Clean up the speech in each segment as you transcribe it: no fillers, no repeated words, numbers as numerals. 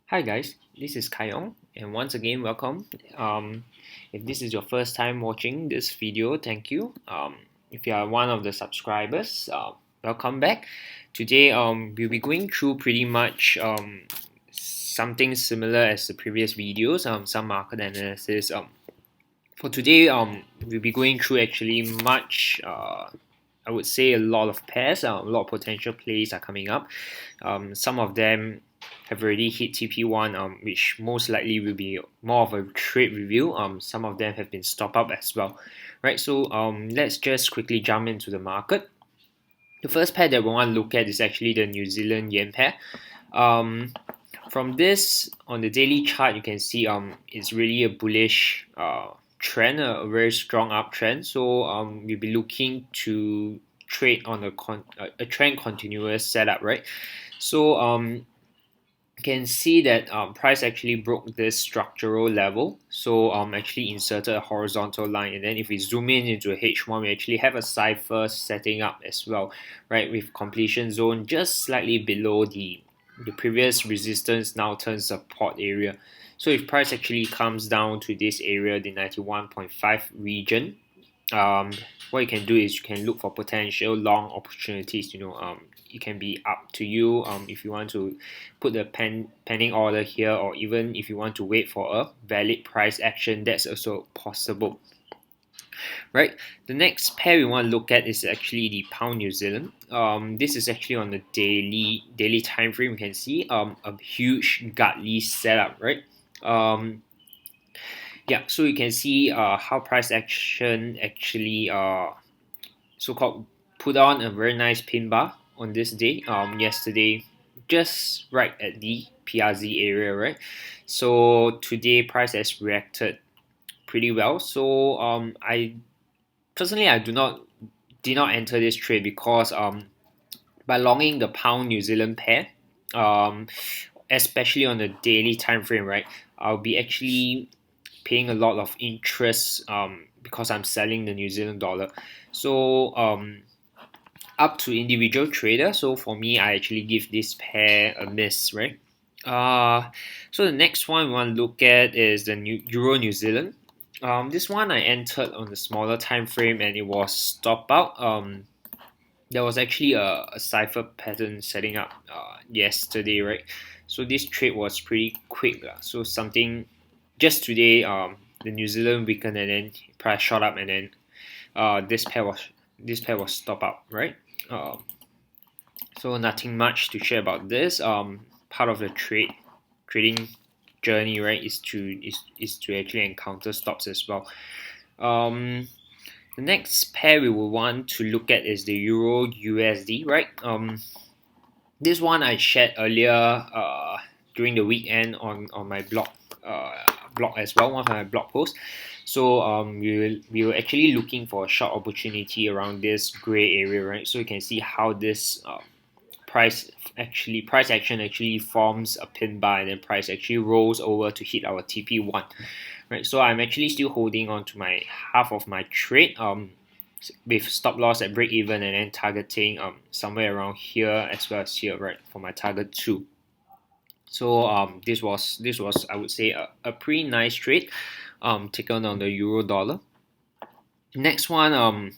Hi guys, this is Kaiong, and once again welcome. If this is your first time watching this video, thank you. If you are one of the subscribers, welcome back. Today we'll be going through pretty much something similar as the previous videos, some market analysis. For today we'll be going through actually much I would say a lot of pairs, a lot of potential plays are coming up. Some of them have already hit TP1, which most likely will be more of a trade review. Some of them have been stopped up as well, right? So let's just quickly jump into the market. The first pair that we want to look at is actually the New Zealand yen pair. Um, from this on the daily chart, you can see it's really a bullish trend, a very strong uptrend. So we'll be looking to trade on a trend continuous setup, right? So you can see that price actually broke this structural level, so actually inserted a horizontal line, and then if we zoom in into a H1, we actually have a cipher setting up as well, right, with completion zone just slightly below the previous resistance, now turns support area. So if price actually comes down to this area, the 91.5 region, um, what you can do is you can look for potential long opportunities. It can be up to you if you want to put the pending order here, or even if you want to wait for a valid price action, that's also possible, right? The next pair we want to look at is actually the pound New Zealand. This is actually on the daily time frame. You can see a huge godly setup, right? Yeah, so you can see how price action actually so-called put on a very nice pin bar on this day. Yesterday, just right at the PRZ area, right? So today price has reacted pretty well. So I personally I did not enter this trade because by longing the pound New Zealand pair, um, especially on the daily time frame, right? I'll be actually paying a lot of interest because I'm selling the New Zealand dollar. So up to individual trader. So for me, I actually give this pair a miss, right? So the next one we want to look at is the Euro New Zealand. This one I entered on the smaller time frame and it was stop out. There was actually a cipher pattern setting up yesterday, right? So this trade was pretty quick. So something just today, the New Zealand weakened and then price shot up, and then this pair was stop out, right? Um, so nothing much to share about this. Part of the trading journey, right, is to actually encounter stops as well. Um, the next pair we will want to look at is the Euro USD, right? This one I shared earlier during the weekend on my uh, blog as well, one of my blog posts. So we were actually looking for a short opportunity around this gray area, right? So you can see how this price action actually forms a pin bar, and then price actually rolls over to hit our TP1, right? So I'm actually still holding on to my half of my trade with stop loss at break even, and then targeting somewhere around here as well as here, right, for my target 2. So this was I would say a pretty nice trade taken on the euro dollar. Next one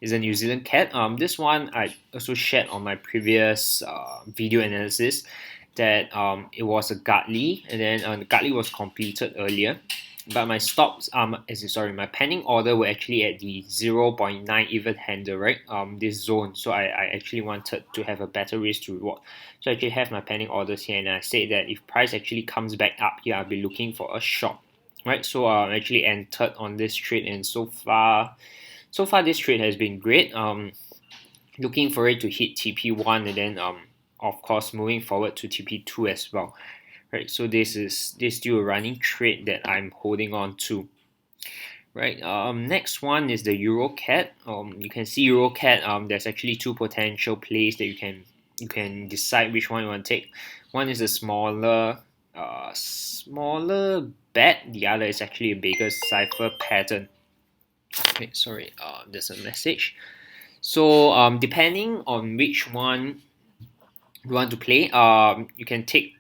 is a New Zealand cat. This one I also shared on my previous video analysis that it was a Gartley, and then the Gartley was completed earlier, but my stops my pending order were actually at the 0.9 even handle, right, this zone. So I actually wanted to have a better risk to reward, so I actually have my pending orders here, and I said that if price actually comes back up here, I'll be looking for a short, right? So I actually entered on this trade, and so far this trade has been great. Looking for it to hit TP1, and then of course moving forward to TP2 as well, right? So this still a running trade that I'm holding on to, right? Next one is the EuroCAD. You can see EuroCAD. There's actually two potential plays that you can decide which one you want to take. One is a smaller bet. The other is actually a bigger cipher pattern. Okay, sorry. There's a message. So depending on which one you want to play, you can take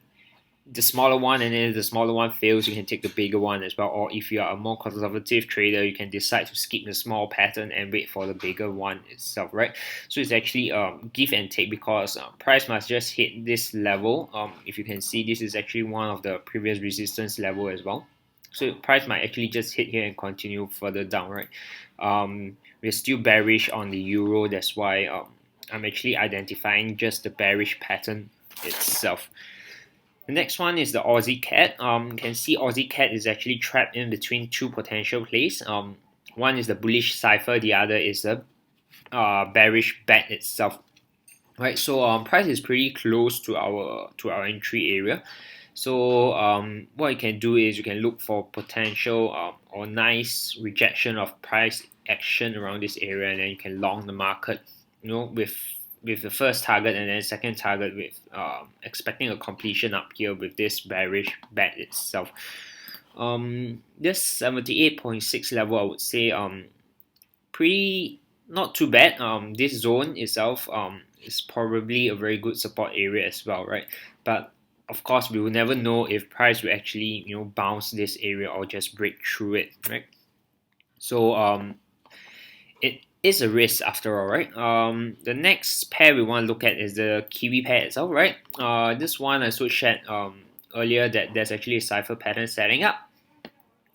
the smaller one, and then if the smaller one fails, you can take the bigger one as well. Or if you are a more conservative trader, you can decide to skip the small pattern and wait for the bigger one itself, right? So it's actually give and take, because price must just hit this level. If you can see, this is actually one of the previous resistance level as well. So price might actually just hit here and continue further down, right? We're still bearish on the euro. That's why I'm actually identifying just the bearish pattern itself. The next one is the Aussie Cat. You can see Aussie Cat is actually trapped in between two potential plays. One is the bullish cipher, the other is the bearish bat itself. Right, so price is pretty close to our entry area. So what you can do is you can look for potential or nice rejection of price action around this area, and then you can long the market, with the first target and then second target with expecting a completion up here with this bearish bat itself. This 78.6 level, I would say pretty not too bad. This zone itself is probably a very good support area as well, right? But of course, we will never know if price will actually bounce this area or just break through it, right? So it is a risk after all, right? The next pair we want to look at is the Kiwi pair itself, right? This one I also shared earlier that there's actually a cipher pattern setting up,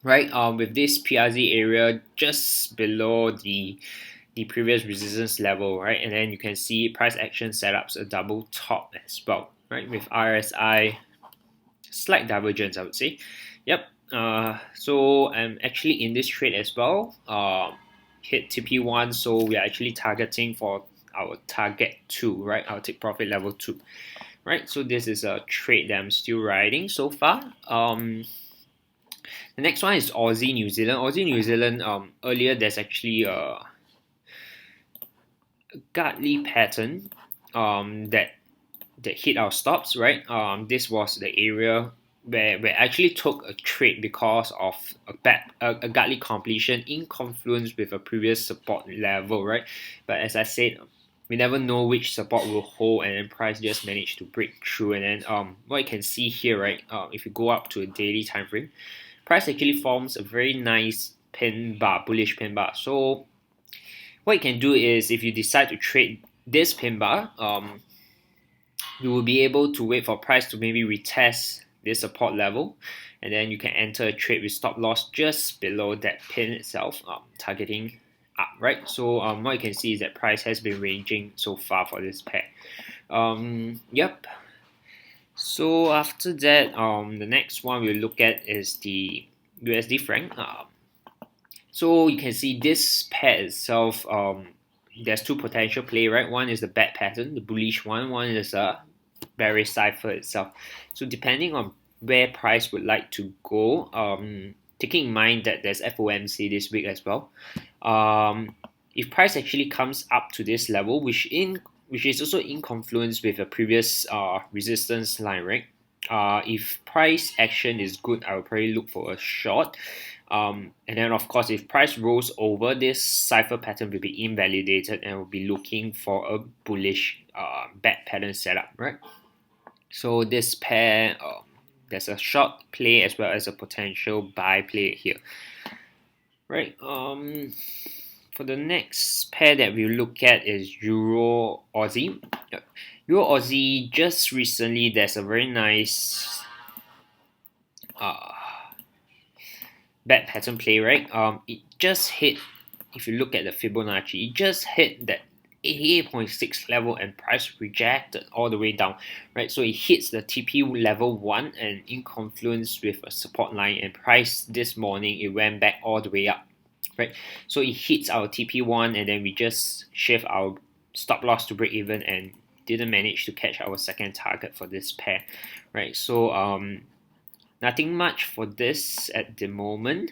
right? With this PRZ area just below the previous resistance level, right? And then you can see price action setups a double top as well, right? With RSI slight divergence, I would say. Yep. So I'm actually in this trade as well. Hit TP1, so we are actually targeting for our target 2, right? Our take profit level 2, right? So this is a trade that I'm still riding so far. The next one is Aussie New Zealand. Aussie New Zealand. Earlier there's actually a godly pattern that hit our stops, right? This was the area where we actually took a trade because of a godly completion in confluence with a previous support level, right? But as I said, we never know which support will hold, and then price just managed to break through. And then what you can see here, right? If you go up to a daily time frame, price actually forms a very nice pin bar, bullish pin bar. So what you can do is, if you decide to trade this pin bar, you will be able to wait for price to maybe retest this support level, and then you can enter a trade with stop loss just below that pin itself, targeting up, right? So what you can see is that price has been ranging so far for this pair. Yep. So after that, the next one we'll look at is the USD franc. So you can see this pair itself, there's two potential play, right? One is the bat pattern, the bullish one. One is a bearish cipher itself. So depending on where price would like to go, taking in mind that there's FOMC this week as well, if price actually comes up to this level, which is also in confluence with a previous resistance line, right? If price action is good, I will probably look for a short. And then of course, if price rolls over, this cipher pattern will be invalidated and we'll be looking for a bullish bat pattern setup, right? So this pair, there's a short play as well as a potential buy play here, right? For the next pair that we'll look at is Euro Aussie. Euro Aussie, just recently there's a very nice bat pattern play, right? It just hit, if you look at the Fibonacci, it just hit that 88.6 level and price rejected all the way down, right? So it hits the TP level 1 and in confluence with a support line, and price this morning it went back all the way up, right? So it hits our TP1 and then we just shift our stop loss to break even and didn't manage to catch our second target for this pair, right? So nothing much for this at the moment,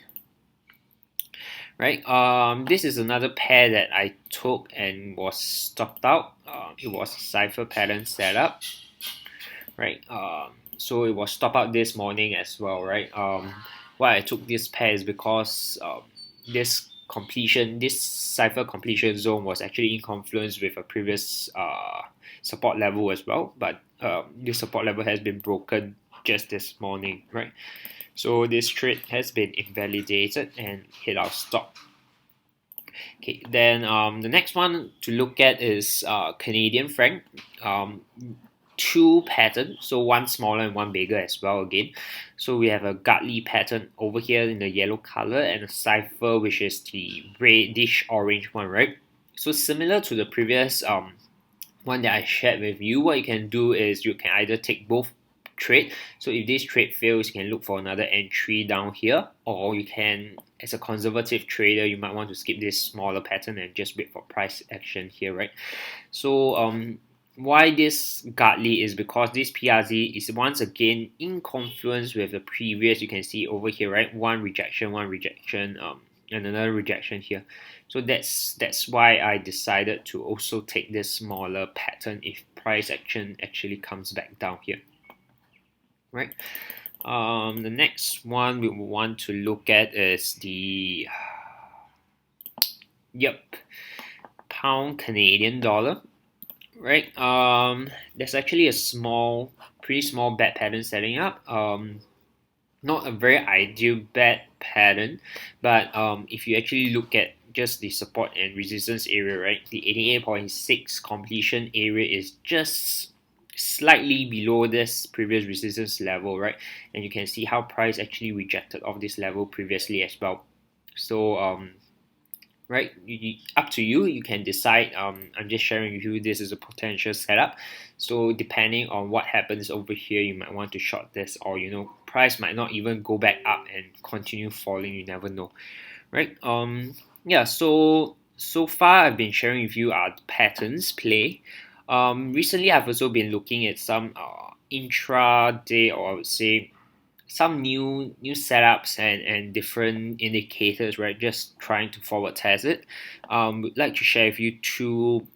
right? This is another pair that I took and was stopped out. It was a cipher pattern setup, right? So it was stopped out this morning as well, right? Why I took this pair is because this cipher completion zone was actually in confluence with a previous support level as well, but this support level has been broken just this morning, right? So this trade has been invalidated and hit our stop. Okay, then the next one to look at is Canadian franc. Two patterns, so one smaller and one bigger as well again. So we have a Gartley pattern over here in the yellow color and a cipher which is the reddish orange one, right? So similar to the previous one that I shared with you, what you can do is you can either take both trade. So if this trade fails, you can look for another entry down here, or you can, as a conservative trader, you might want to skip this smaller pattern and just wait for price action here, right? So why this Gartley is because this PRZ is once again in confluence with the previous. You can see over here, right? One rejection, and another rejection here. So that's why I decided to also take this smaller pattern if price action actually comes back down here, right? The next one we want to look at is the pound Canadian dollar, right? There's actually a pretty small bad pattern setting up. Not a very ideal bad pattern, but if you actually look at just the support and resistance area, right, the 88.6 completion area is just slightly below this previous resistance level, right? And you can see how price actually rejected off this level previously as well. So right, up to you. You can decide. I'm just sharing with you this is a potential setup. So depending on what happens over here, you might want to short this, or price might not even go back up and continue falling. You never know, right? Yeah. So far I've been sharing with you our patterns play. Recently I've also been looking at some intraday, or I would say some new setups and different indicators, right? Just trying to forward test it. Would like to share with you two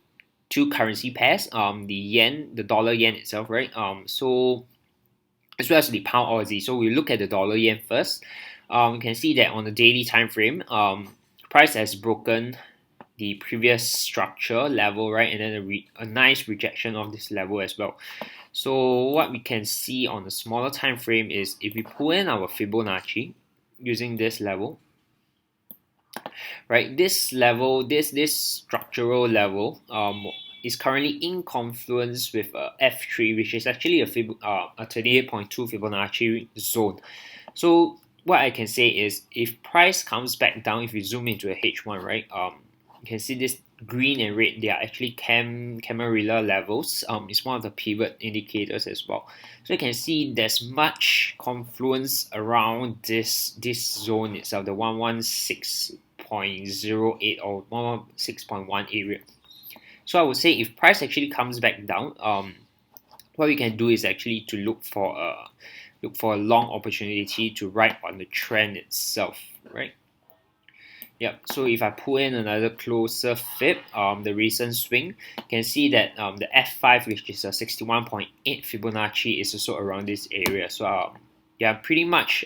currency pairs. The dollar yen itself, right? So as well as the pound Aussie. So we look at the dollar yen first. You can see that on the daily time frame, price has broken the previous structure level, right? And then a nice rejection of this level as well. So what we can see on the smaller time frame is if we pull in our Fibonacci using this level, right? This level, this structural level, is currently in confluence with F3, which is actually a 38.2 Fibonacci zone. So what I can say is, if price comes back down, if we zoom into a H1, right? You can see this green and red, they are actually Camarilla levels. It's one of the pivot indicators as well. So you can see there's much confluence around this zone itself, the 116.08 or 116.1 area. So I would say if price actually comes back down, what we can do is actually to look for a long opportunity to ride on the trend itself, right? Yep. So if I pull in another closer fib, the recent swing, you can see that the F5, which is a 61.8 Fibonacci, is also around this area. So yeah, pretty much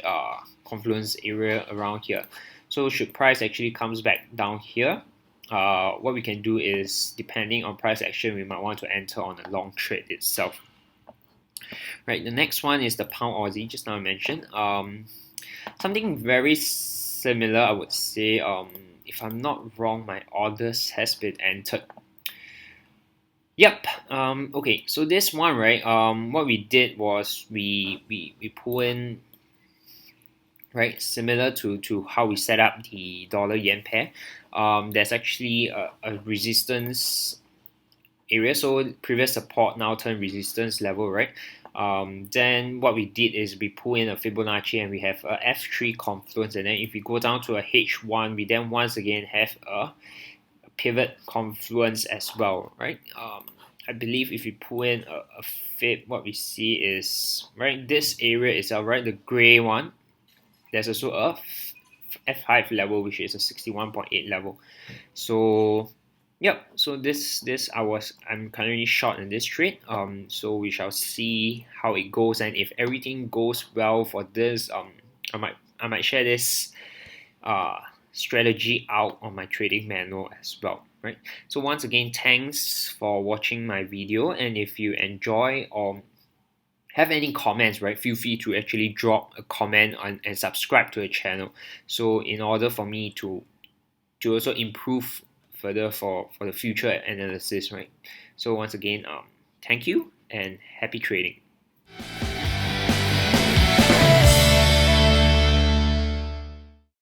confluence area around here. So should price actually comes back down here, what we can do is, depending on price action, we might want to enter on a long trade itself. Right. The next one is the pound Aussie. Just now I mentioned something very similar, I would say. If I'm not wrong, my orders has been entered. Yep. Okay. So this one, right? What we did was we pull in, right, similar to how we set up the dollar yen pair. There's actually a resistance area. So previous support now turn resistance level, right? Then what we did is we pull in a Fibonacci and we have a F3 confluence, and then if we go down to a H1, we then once again have a pivot confluence as well, right? I believe if we pull in a fib, what we see is, right, this area is right, the gray one. There's also a F5 level, which is a 61.8 level. So yep, so I'm currently short in this trade. So we shall see how it goes, and if everything goes well for this, I might share this strategy out on my trading manual as well, right? So once again, thanks for watching my video, and if you enjoy or have any comments, right, feel free to actually drop a comment on and subscribe to the channel. So in order for me to also improve further for the future analysis, right? So once again, thank you and happy trading.